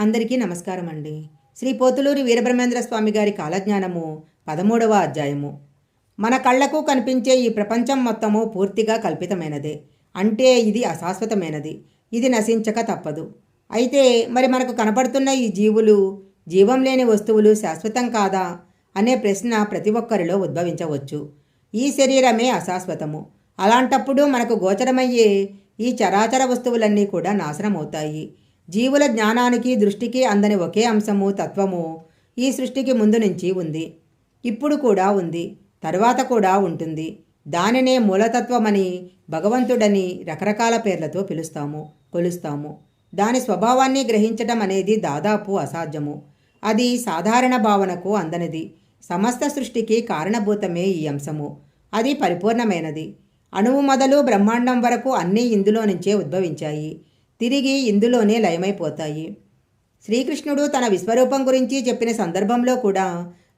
అందరికీ నమస్కారం అండి. శ్రీ పోతులూరి వీరబ్రహ్మేంద్ర స్వామి గారి కాలజ్ఞానము 13వ అధ్యాయము. మన కళ్ళకు కనిపించే ఈ ప్రపంచం మొత్తము పూర్తిగా కల్పితమైనదే. అంటే ఇది అశాశ్వతమైనది. ఇది నశించక తప్పదు. అయితే మరి మనకు కనపడుతున్న ఈ జీవులు, జీవం లేని వస్తువులు శాశ్వతం కాదా అనే ప్రశ్న ప్రతి ఒక్కరిలో ఉద్భవించవచ్చు. ఈ శరీరమే అశాశ్వతము. అలాంటప్పుడు మనకు గోచరమయ్యే ఈ చరాచర వస్తువులన్నీ కూడా నాశనమవుతాయి. జీవుల జ్ఞానానికి దృష్టికి అందని ఒకే అంశము, తత్వము ఈ సృష్టికి ముందు నుంచి ఉంది, ఇప్పుడు కూడా ఉంది, తరువాత కూడా ఉంటుంది. దానినే మూలతత్వమని, భగవంతుడని రకరకాల పేర్లతో కొలుస్తాము. దాని స్వభావాన్ని గ్రహించటం అనేది దాదాపు అసాధ్యము. అది సాధారణ భావనకు అందనిది. సమస్త సృష్టికి కారణభూతమే ఈ అంశము. అది పరిపూర్ణమైనది. అణువు మొదలు బ్రహ్మాండం వరకు అన్నీ ఇందులో నుంచే ఉద్భవించాయి, తిరిగి ఇందులోనే లయమైపోతాయి. శ్రీకృష్ణుడు తన విశ్వరూపం గురించి చెప్పిన సందర్భంలో కూడా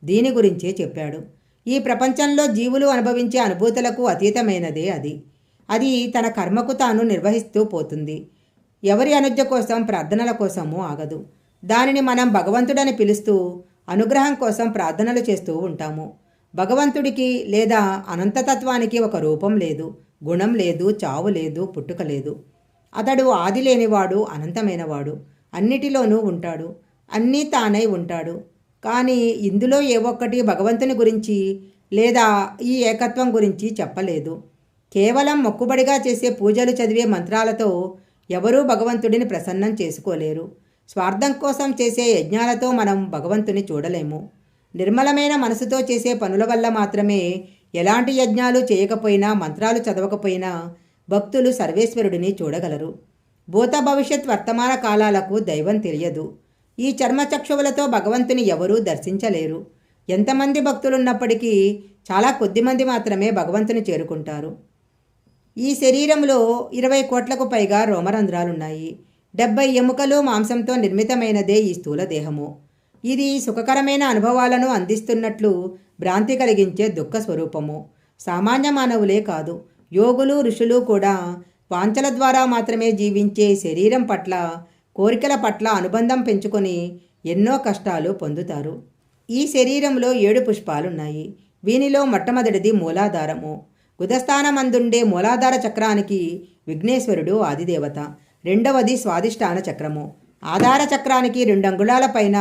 దీని గురించే చెప్పాడు. ఈ ప్రపంచంలో జీవులు అనుభవించే అనుభూతులకు అతీతమైనదే అది తన కర్మకు తాను నిర్వహిస్తూ పోతుంది. ఎవరి అనుజ్ఞ కోసం, ప్రార్థనల కోసమూ ఆగదు. దానిని మనం భగవంతుడని పిలుస్తూ అనుగ్రహం కోసం ప్రార్థనలు చేస్తూ ఉంటాము. భగవంతుడికి లేదా అనంతతత్వానికి ఒక రూపం లేదు, గుణం లేదు, చావు లేదు, పుట్టుక లేదు. అతడు ఆది లేనివాడు, అనంతమైనవాడు, అన్నిటిలోనూ ఉంటాడు, అన్నీ తానై ఉంటాడు. కానీ ఇందులో ఏ ఒక్కటి భగవంతుని గురించి లేదా ఈ ఏకత్వం గురించి చెప్పలేదు. కేవలం మొక్కుబడిగా చేసే పూజలు, చదివే మంత్రాలతో ఎవరూ భగవంతుడిని ప్రసన్నం చేసుకోలేరు. స్వార్థం కోసం చేసే యజ్ఞాలతో మనం భగవంతుని చూడలేము. నిర్మలమైన మనసుతో చేసే పనుల వల్ల మాత్రమే, ఎలాంటి యజ్ఞాలు చేయకపోయినా, మంత్రాలు చదవకపోయినా భక్తులు సర్వేశ్వరుడిని చూడగలరు. భూత భవిష్యత్ వర్తమాన కాలాలకు దైవం తెలియదు. ఈ చర్మచక్షువులతో భగవంతుని ఎవరూ దర్శించలేరు. ఎంతమంది భక్తులున్నప్పటికీ చాలా కొద్దిమంది మాత్రమే భగవంతుని చేరుకుంటారు. ఈ శరీరంలో 20 కోట్లకు పైగా రోమరంధ్రాలున్నాయి. 70 ఎముకలు, మాంసంతో నిర్మితమైనదే ఈ స్థూల దేహము. ఇది సుఖకరమైన అనుభవాలను అందిస్తున్నట్లు భ్రాంతి కలిగించే దుఃఖ స్వరూపము. సామాన్య మానవులే కాదు, యోగులు, ఋషులు కూడా వాంఛల ద్వారా మాత్రమే జీవించే శరీరం పట్ల, కోరికల పట్ల అనుబంధం పెంచుకొని ఎన్నో కష్టాలు పొందుతారు. ఈ శరీరంలో 7 పుష్పాలున్నాయి. వీనిలో మొట్టమొదటిది మూలాధారము. గుదస్థానమందుండే మూలాధార చక్రానికి విఘ్నేశ్వరుడు ఆదిదేవత. రెండవది స్వాదిష్టాన చక్రము. ఆధార చక్రానికి 2 అంగుళాల పైన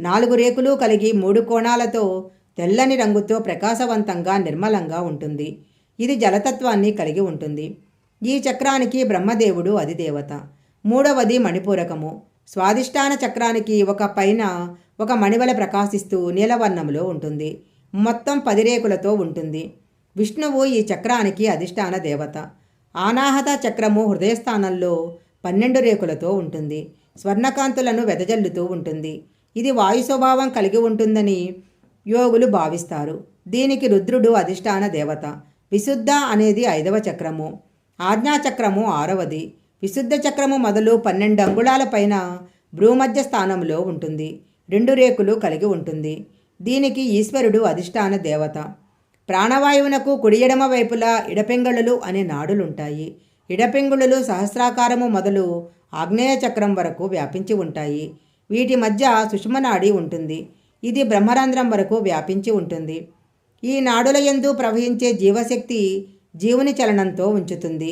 4 రేకులు కలిగి 3 కోణాలతో తెల్లని రంగుతో ప్రకాశవంతంగా, నిర్మలంగా ఉంటుంది. ఇది జలతత్వాన్ని కలిగి ఉంటుంది. ఈ చక్రానికి బ్రహ్మదేవుడు అధిదేవత. మూడవది మణిపూరకము. స్వాదిష్టాన చక్రానికి ఒక పైన ఒక మణివల ప్రకాశిస్తూ నీలవర్ణంలో ఉంటుంది. మొత్తం 10 రేకులతో ఉంటుంది. విష్ణువు ఈ చక్రానికి అధిష్టాన దేవత. ఆనాహత చక్రము హృదయస్థానంలో 12 రేకులతో ఉంటుంది. స్వర్ణకాంతులను వెదజల్లుతూ ఉంటుంది. ఇది వాయు స్వభావం కలిగి ఉంటుందని యోగులు భావిస్తారు. దీనికి రుద్రుడు అధిష్టాన దేవత. విశుద్ధ అనేది 5వ చక్రము. ఆజ్ఞాచక్రము 6వది. విశుద్ధ చక్రము మొదలు 12 అంగుళాల పైన భ్రూమధ్య స్థానంలో ఉంటుంది. 2 రేకులు కలిగి ఉంటుంది. దీనికి ఈశ్వరుడు అధిష్టాన దేవత. ప్రాణవాయువునకు కుడి ఎడమ వైపులా ఇడపెంగళులు అనే నాడులుంటాయి. ఇడపెంగుళులు సహస్రాకారము మొదలు ఆగ్నేయ చక్రం వరకు వ్యాపించి ఉంటాయి. వీటి మధ్య సుషుమ్నాడి ఉంటుంది. ఇది బ్రహ్మరంధ్రం వరకు వ్యాపించి ఉంటుంది. ఈ నాడుల యందు ప్రవహించే జీవశక్తి జీవుని చలనంతో ఉంచుతుంది.